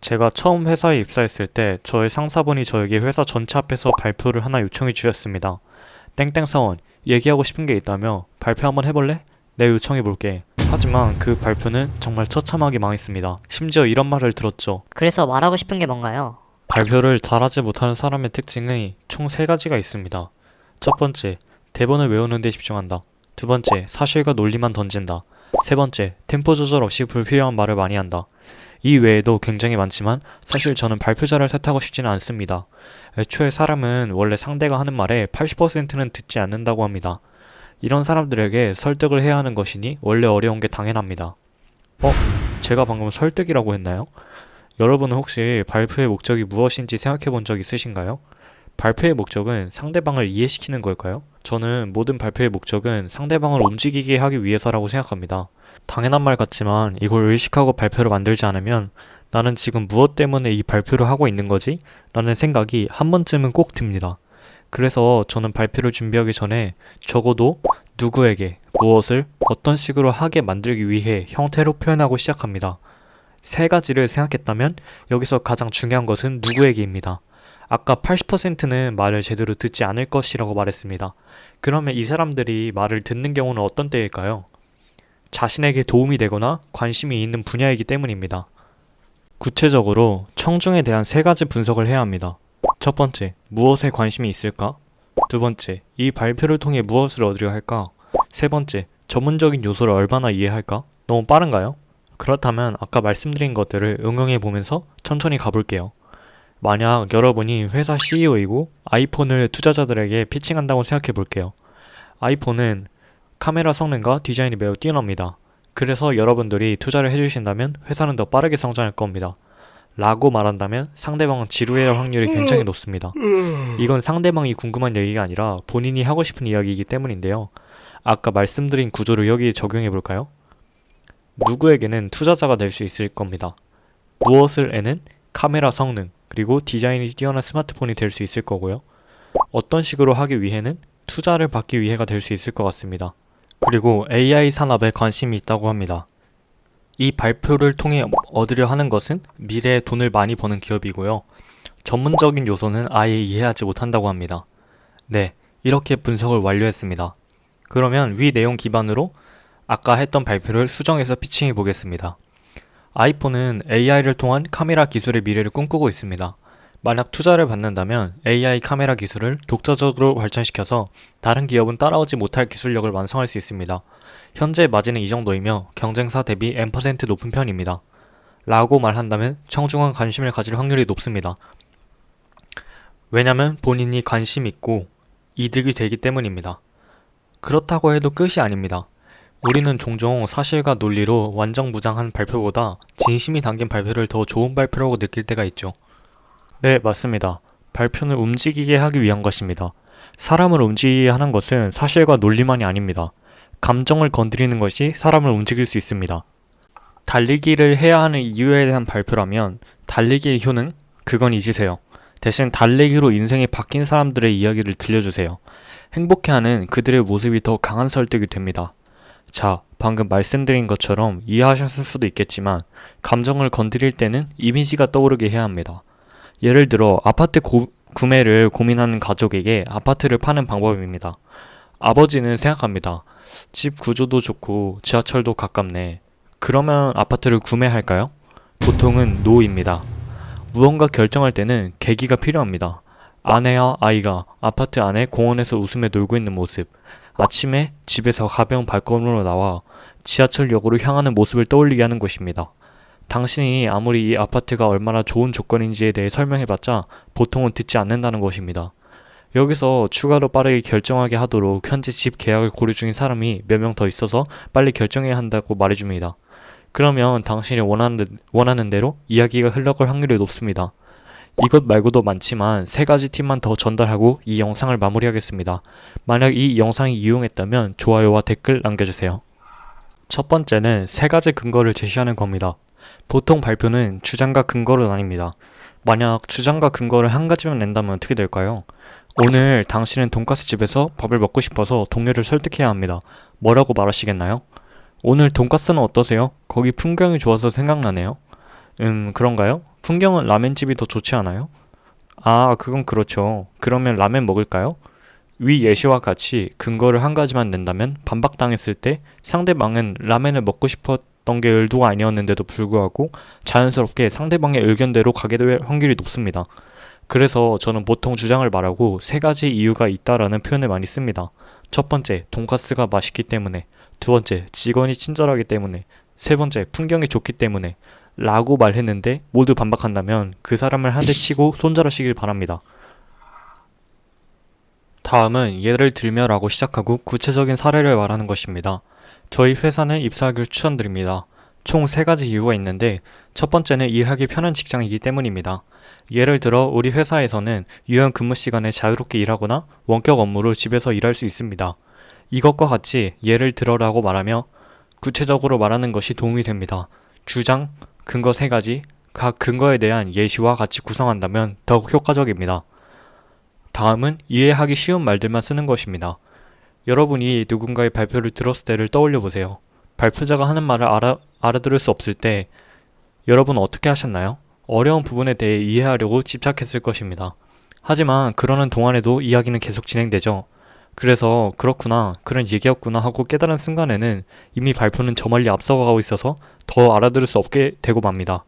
제가 처음 회사에 입사했을 때 저의 상사분이 저에게 회사 전체 앞에서 발표를 하나 요청해 주셨습니다. 땡땡 사원, 얘기하고 싶은 게 있다며 발표 한번 해볼래? 내 요청해 볼게. 하지만 그 발표는 정말 처참하게 망했습니다. 심지어 이런 말을 들었죠. 그래서 말하고 싶은 게 뭔가요? 발표를 잘하지 못하는 사람의 특징이 총 3가지가 있습니다. 첫 번째, 대본을 외우는 데 집중한다. 두 번째, 사실과 논리만 던진다. 세 번째, 템포 조절 없이 불필요한 말을 많이 한다. 이 외에도 굉장히 많지만 사실 저는 발표자를 탓하고 싶지는 않습니다. 애초에 사람은 원래 상대가 하는 말의 80%는 듣지 않는다고 합니다. 이런 사람들에게 설득을 해야 하는 것이니 원래 어려운 게 당연합니다. 제가 방금 설득이라고 했나요? 여러분은 혹시 발표의 목적이 무엇인지 생각해 본 적 있으신가요? 발표의 목적은 상대방을 이해시키는 걸까요? 저는 모든 발표의 목적은 상대방을 움직이게 하기 위해서라고 생각합니다. 당연한 말 같지만 이걸 의식하고 발표를 만들지 않으면 나는 지금 무엇 때문에 이 발표를 하고 있는 거지? 라는 생각이 한 번쯤은 꼭 듭니다. 그래서 저는 발표를 준비하기 전에 적어도 누구에게 무엇을 어떤 식으로 하게 만들기 위해 형태로 표현하고 시작합니다. 3가지를 생각했다면 여기서 가장 중요한 것은 누구에게입니다. 아까 80%는 말을 제대로 듣지 않을 것이라고 말했습니다. 그러면 이 사람들이 말을 듣는 경우는 어떤 때일까요? 자신에게 도움이 되거나 관심이 있는 분야이기 때문입니다. 구체적으로 청중에 대한 3가지 분석을 해야 합니다. 첫 번째, 무엇에 관심이 있을까? 두 번째, 이 발표를 통해 무엇을 얻으려 할까? 세 번째, 전문적인 요소를 얼마나 이해할까? 너무 빠른가요? 그렇다면 아까 말씀드린 것들을 응용해 보면서 천천히 가볼게요. 만약 여러분이 회사 CEO이고 아이폰을 투자자들에게 피칭한다고 생각해 볼게요. 아이폰은 카메라 성능과 디자인이 매우 뛰어납니다. 그래서 여러분들이 투자를 해주신다면 회사는 더 빠르게 성장할 겁니다. 라고 말한다면 상대방은 지루해할 확률이 굉장히 높습니다. 이건 상대방이 궁금한 얘기가 아니라 본인이 하고 싶은 이야기이기 때문인데요. 아까 말씀드린 구조를 여기에 적용해 볼까요? 누구에게는 투자자가 될 수 있을 겁니다. 무엇을 에는 카메라 성능, 그리고 디자인이 뛰어난 스마트폰이 될 수 있을 거고요. 어떤 식으로 하기 위해는 투자를 받기 위해가 될 수 있을 것 같습니다. 그리고 AI 산업에 관심이 있다고 합니다. 이 발표를 통해 얻으려 하는 것은 미래에 돈을 많이 버는 기업이고요. 전문적인 요소는 아예 이해하지 못한다고 합니다. 네, 이렇게 분석을 완료했습니다. 그러면 위 내용 기반으로 아까 했던 발표를 수정해서 피칭해 보겠습니다. 아이폰은 AI를 통한 카메라 기술의 미래를 꿈꾸고 있습니다. 만약 투자를 받는다면 AI 카메라 기술을 독자적으로 발전시켜서 다른 기업은 따라오지 못할 기술력을 완성할 수 있습니다. 현재 마진은 이 정도이며 경쟁사 대비 N% 높은 편입니다. 라고 말한다면 청중은 관심을 가질 확률이 높습니다. 왜냐면 본인이 관심 있고 이득이 되기 때문입니다. 그렇다고 해도 끝이 아닙니다. 우리는 종종 사실과 논리로 완전무장한 발표보다 진심이 담긴 발표를 더 좋은 발표라고 느낄 때가 있죠. 네, 맞습니다. 발표는 움직이게 하기 위한 것입니다. 사람을 움직이게 하는 것은 사실과 논리만이 아닙니다. 감정을 건드리는 것이 사람을 움직일 수 있습니다. 달리기를 해야 하는 이유에 대한 발표라면 달리기의 효능? 그건 잊으세요. 대신 달리기로 인생이 바뀐 사람들의 이야기를 들려주세요. 행복해하는 그들의 모습이 더 강한 설득이 됩니다. 자, 방금 말씀드린 것처럼 이해하셨을 수도 있겠지만 감정을 건드릴 때는 이미지가 떠오르게 해야 합니다. 예를 들어 아파트 구매를 고민하는 가족에게 아파트를 파는 방법입니다. 아버지는 생각합니다. 집 구조도 좋고 지하철도 가깝네. 그러면 아파트를 구매할까요? 보통은 노입니다. 무언가 결정할 때는 계기가 필요합니다. 아내와 아이가 아파트 안에 공원에서 웃으며 놀고 있는 모습, 아침에 집에서 가벼운 발걸음으로 나와 지하철역으로 향하는 모습을 떠올리게 하는 것입니다. 당신이 아무리 이 아파트가 얼마나 좋은 조건인지에 대해 설명해봤자 보통은 듣지 않는다는 것입니다. 여기서 추가로 빠르게 결정하게 하도록 현재 집 계약을 고려 중인 사람이 몇 명 더 있어서 빨리 결정해야 한다고 말해줍니다. 그러면 당신이 원하는 대로 이야기가 흘러갈 확률이 높습니다. 이것 말고도 많지만 3가지 팁만 더 전달하고 이 영상을 마무리하겠습니다. 만약 이 영상이 유용했다면 좋아요와 댓글 남겨주세요. 첫 번째는 3가지 근거를 제시하는 겁니다. 보통 발표는 주장과 근거로 나뉩니다. 만약 주장과 근거를 한 가지만 낸다면 어떻게 될까요? 오늘 당신은 돈가스 집에서 밥을 먹고 싶어서 동료를 설득해야 합니다. 뭐라고 말하시겠나요? 오늘 돈가스는 어떠세요? 거기 풍경이 좋아서 생각나네요. 그런가요? 풍경은 라멘집이 더 좋지 않아요? 아, 그건 그렇죠. 그러면 라멘 먹을까요? 위 예시와 같이 근거를 한 가지만 낸다면 반박당했을 때 상대방은 라멘을 먹고 싶었던 게 의도가 아니었는데도 불구하고 자연스럽게 상대방의 의견대로 가게 될 확률이 높습니다. 그래서 저는 보통 주장을 말하고 세 가지 이유가 있다라는 표현을 많이 씁니다. 첫 번째, 돈가스가 맛있기 때문에. 두 번째, 직원이 친절하기 때문에. 세 번째, 풍경이 좋기 때문에. 라고 말했는데 모두 반박한다면 그 사람을 한 대 치고 손절하시길 바랍니다. 다음은 예를 들며라고 시작하고 구체적인 사례를 말하는 것입니다. 저희 회사는 입사하기를 추천드립니다. 총 3가지 이유가 있는데 첫 번째는 일하기 편한 직장이기 때문입니다. 예를 들어 우리 회사에서는 유연 근무 시간에 자유롭게 일하거나 원격 업무로 집에서 일할 수 있습니다. 이것과 같이 예를 들어라고 말하며 구체적으로 말하는 것이 도움이 됩니다. 주장, 근거 3가지, 각 근거에 대한 예시와 같이 구성한다면 더욱 효과적입니다. 다음은 이해하기 쉬운 말들만 쓰는 것입니다. 여러분이 누군가의 발표를 들었을 때를 떠올려 보세요. 발표자가 하는 말을 알아들을 수 없을 때 여러분 어떻게 하셨나요? 어려운 부분에 대해 이해하려고 집착했을 것입니다. 하지만 그러는 동안에도 이야기는 계속 진행되죠. 그래서 그렇구나, 그런 얘기였구나 하고 깨달은 순간에는 이미 발표는 저 멀리 앞서가고 있어서 더 알아들을 수 없게 되고 맙니다.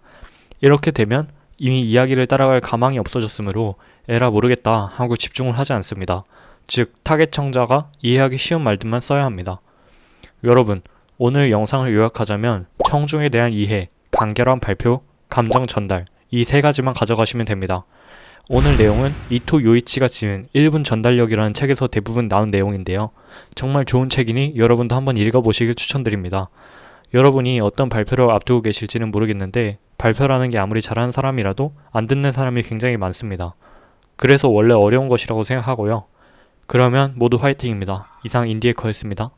이렇게 되면 이미 이야기를 따라갈 가망이 없어졌으므로 에라 모르겠다 하고 집중을 하지 않습니다. 즉 타겟 청자가 이해하기 쉬운 말들만 써야 합니다. 여러분, 오늘 영상을 요약하자면 청중에 대한 이해, 간결한 발표, 감정 전달 이 3가지만 가져가시면 됩니다. 오늘 내용은 이토 요이치가 지은 1분 전달력이라는 책에서 대부분 나온 내용인데요. 정말 좋은 책이니 여러분도 한번 읽어보시길 추천드립니다. 여러분이 어떤 발표를 앞두고 계실지는 모르겠는데 발표라는 게 아무리 잘하는 사람이라도 안 듣는 사람이 굉장히 많습니다. 그래서 원래 어려운 것이라고 생각하고요. 그러면 모두 화이팅입니다. 이상 인디에커였습니다.